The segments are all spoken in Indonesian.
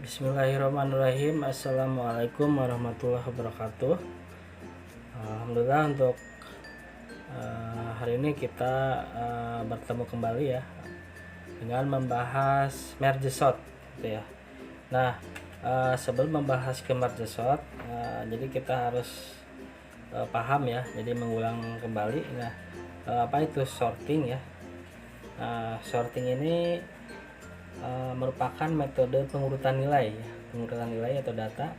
Bismillahirrahmanirrahim. Assalamualaikum warahmatullahi wabarakatuh. Alhamdulillah untuk hari ini kita bertemu kembali ya dengan membahas merge sort gitu ya. Nah, sebelum membahas ke merge sort, jadi kita harus paham ya. Jadi mengulang kembali. Nah, apa itu sorting ya? Sorting ini merupakan metode pengurutan nilai ya. Pengurutan nilai atau data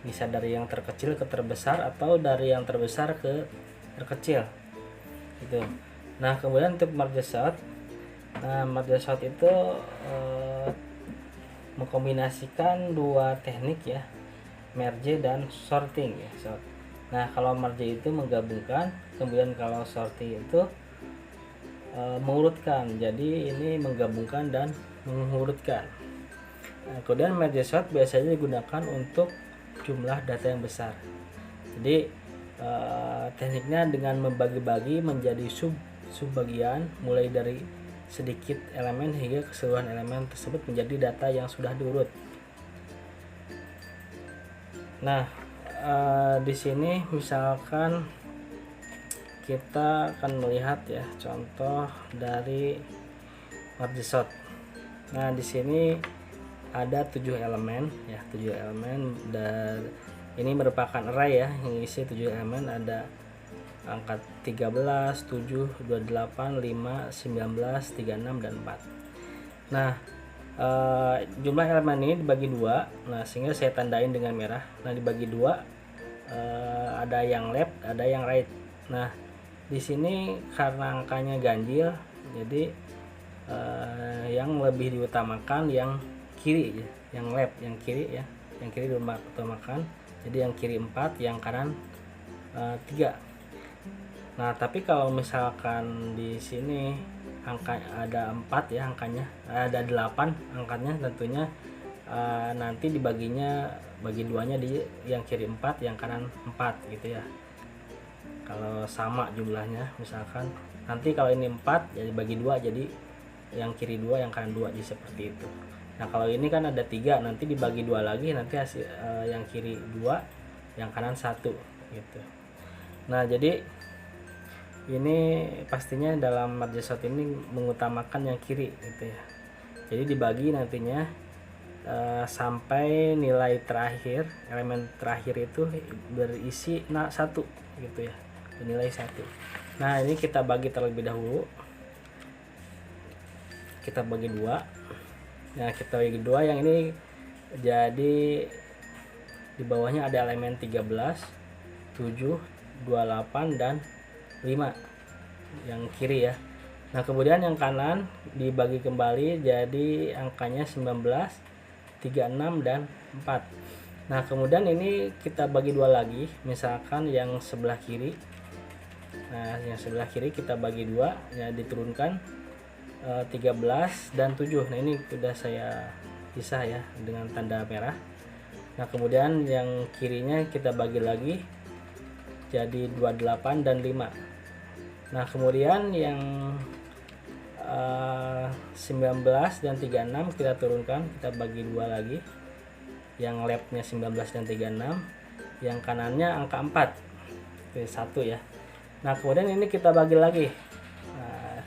bisa dari yang terkecil ke terbesar atau dari yang terbesar ke terkecil gitu. Nah, kemudian untuk merge sort, merge sort itu mengkombinasikan dua teknik ya, merge dan sorting ya. Nah, kalau merge itu menggabungkan, kemudian kalau sorting itu mengurutkan. Jadi ini menggabungkan dan mengurutkan. Nah, kemudian merge sort biasanya digunakan untuk jumlah data yang besar. Jadi tekniknya dengan membagi-bagi menjadi sub-bagian mulai dari sedikit elemen hingga keseluruhan elemen tersebut menjadi data yang sudah diurut. Nah, di sini misalkan kita akan melihat ya contoh dari merge sort. Nah, di sini ada 7 elemen ya, 7 elemen, dan ini merupakan array ya, yang isi 7 elemen. Ada angka 13, 7, 28, 5, 19, 36 dan 4. Nah, jumlah elemen ini dibagi dua. Nah, sehingga saya tandain dengan merah. Nah, dibagi dua, ada yang left, ada yang right. Nah, di sini karena angkanya ganjil, jadi yang lebih diutamakan yang kiri ya, yang left, yang kiri ya, yang kiri diutamakan. Jadi yang kiri 4, yang kanan 3. Nah, tapi kalau misalkan di sini angka ada 4 ya, angkanya ada 8 angkanya, tentunya nanti dibaginya, bagi duanya di yang kiri 4, yang kanan 4 gitu ya. Kalau sama jumlahnya, misalkan nanti kalau ini 4 jadi bagi 2, jadi yang kiri 2, yang kanan 2, jadi seperti itu. Nah, kalau ini kan ada 3, nanti dibagi 2 lagi, nanti hasil yang kiri 2, yang kanan 1 gitu. Nah, jadi ini pastinya dalam merge sort ini mengutamakan yang kiri gitu ya. Jadi dibagi nantinya sampai nilai terakhir, elemen terakhir itu berisi 1 gitu ya, nilai 1. Nah, ini kita bagi terlebih dahulu, kita bagi 2. Nah, kita bagi 2, yang ini jadi di bawahnya ada elemen 13, 7, 28 dan 5 yang kiri ya. Nah, kemudian yang kanan dibagi kembali jadi angkanya 19, 36 dan 4. Nah, kemudian ini kita bagi 2 lagi, misalkan yang sebelah kiri. Nah, yang sebelah kiri kita bagi 2 ya, diturunkan 13 dan 7. Nah, ini sudah saya pisah ya dengan tanda merah. Nah, kemudian yang kirinya kita bagi lagi jadi 28 dan 5. Nah, kemudian yang 19 dan 36 kita turunkan, kita bagi 2 lagi. Yang leftnya 19 dan 36, yang kanannya angka 4. Oke, 1 ya. Nah, kemudian ini kita bagi lagi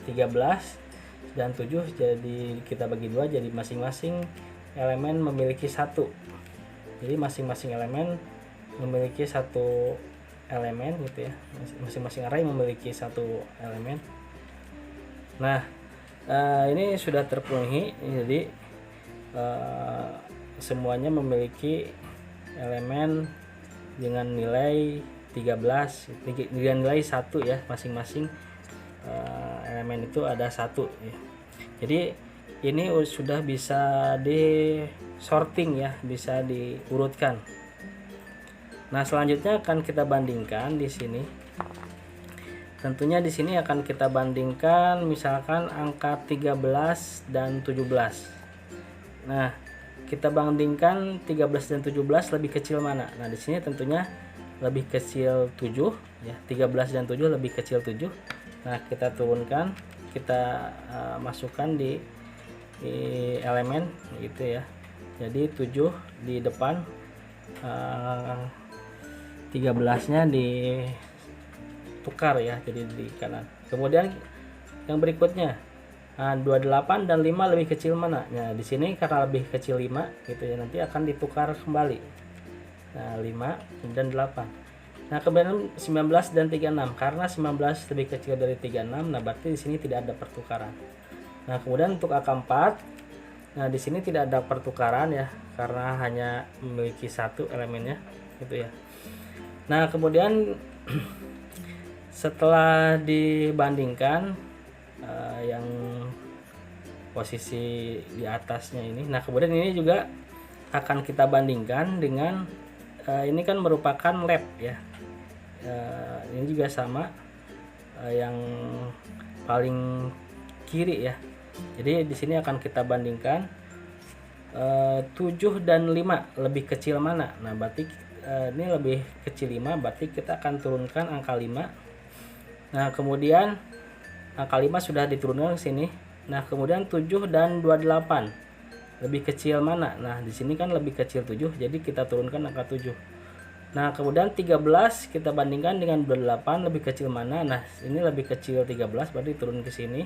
13 dan 7, jadi kita bagi 2, jadi masing-masing elemen memiliki 1. Jadi masing-masing elemen memiliki 1 elemen gitu ya, masing-masing array memiliki 1 elemen. Nah, ini sudah terpenuhi, jadi semuanya memiliki elemen dengan nilai 13, dengan nilai 1 ya, masing-masing elemen itu ada 1 ya. Jadi ini sudah bisa di sorting ya, bisa diurutkan. Nah, selanjutnya akan kita bandingkan di sini. Tentunya di sini akan kita bandingkan misalkan angka 13 dan 17. Nah, kita bandingkan 13 dan 17 lebih kecil mana? Nah, di sini tentunya lebih kecil 7 ya, 13 dan 7 lebih kecil 7. Nah, kita turunkan, kita masukkan di elemen gitu ya. Jadi 7 di depan, 13-nya ditukar ya, jadi di kanan. Kemudian yang berikutnya, 28 dan 5 lebih kecil mana? Nah, di sini karena lebih kecil 5 gitu ya, nanti akan ditukar kembali. Nah, 5 kemudian 8. Nah, kemudian 19 dan 36, karena 19 lebih kecil dari 36, nah berarti di sini tidak ada pertukaran. Nah, kemudian untuk angka 4, nah di sini tidak ada pertukaran ya, karena hanya memiliki satu elemennya gitu ya. Nah, kemudian setelah dibandingkan yang posisi di atasnya ini, nah kemudian ini juga akan kita bandingkan dengan ini kan merupakan lab ya. Ini juga sama, yang paling kiri ya. Jadi di sini akan kita bandingkan 7 dan 5 lebih kecil mana. Nah, berarti ini lebih kecil 5, berarti kita akan turunkan angka 5. Nah, kemudian angka 5 sudah diturunkan ke sini. Nah, kemudian 7 dan 28 lebih kecil mana? Nah, di sini kan lebih kecil 7, jadi kita turunkan angka 7. Nah, kemudian 13 kita bandingkan dengan 28 lebih kecil mana? Nah, ini lebih kecil 13, berarti turun ke sini.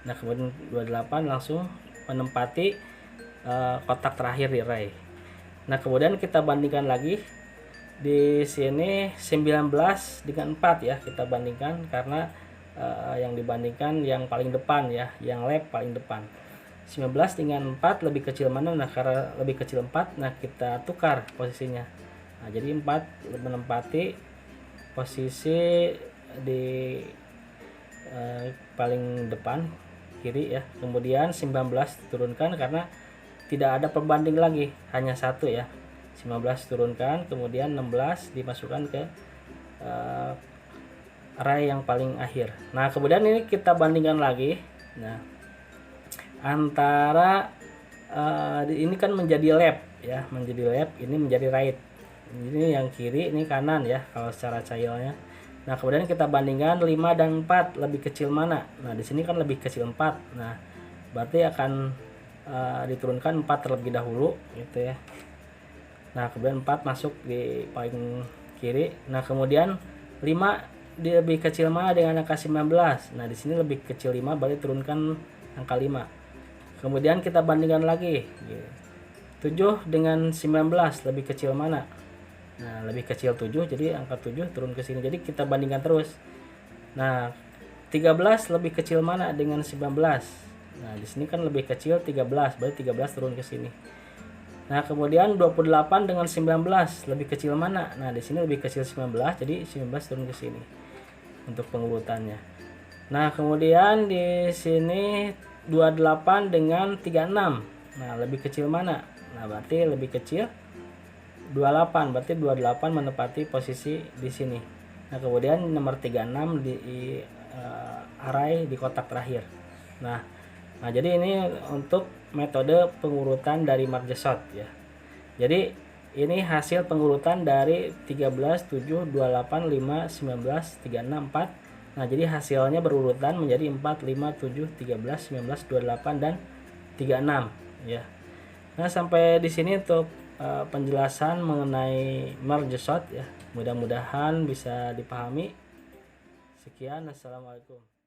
Nah, kemudian 28 langsung menempati kotak terakhir di array. Nah, kemudian kita bandingkan lagi. Di sini 19 dengan 4 ya, kita bandingkan karena yang dibandingkan yang paling depan ya, yang lab paling depan. 19 dengan 4 lebih kecil mana? Nah, karena lebih kecil 4, nah kita tukar posisinya. Nah, jadi 4 menempati posisi di paling depan kiri ya. Kemudian 19 turunkan karena tidak ada pembanding lagi, hanya satu ya. 19 turunkan, kemudian 16 dimasukkan ke array yang paling akhir. Nah, kemudian ini kita bandingkan lagi. Nah, antara ini kan menjadi left ya, menjadi left, ini menjadi right. Ini yang kiri, ini kanan ya kalau secara childnya. Nah, kemudian kita bandingkan 5 dan 4 lebih kecil mana? Nah, di sini kan lebih kecil 4. Nah, berarti akan diturunkan 4 terlebih dahulu gitu ya. Nah, kemudian 4 masuk di paling kiri. Nah, kemudian 5 lebih kecil mana dengan angka 19? Nah, di sini lebih kecil 5, berarti turunkan angka 5. Kemudian kita bandingkan lagi. 7 dengan 19 lebih kecil mana? Nah, lebih kecil 7, jadi angka 7 turun ke sini. Jadi kita bandingkan terus. Nah, 13 lebih kecil mana dengan 19? Nah, di sini kan lebih kecil 13, berarti 13 turun ke sini. Nah, kemudian 28 dengan 19 lebih kecil mana? Nah, di sini lebih kecil 19, jadi 19 turun ke sini untuk pengurutannya. Nah, kemudian di sini 28 dengan 36. Nah, lebih kecil mana? Nah, berarti lebih kecil 28, berarti 28 menempati posisi di sini. Nah, kemudian nomor 36 di array di kotak terakhir. Nah, jadi ini untuk metode pengurutan dari merge sort ya. Jadi ini hasil pengurutan dari 13, 7, 28, 5, 19, 36, 4. Nah, jadi hasilnya berurutan menjadi 4, 5, 7, 13, 19, 28 dan 36 ya. Nah, sampai di sini untuk penjelasan mengenai merge sort ya. Mudah-mudahan bisa dipahami. Sekian, assalamualaikum.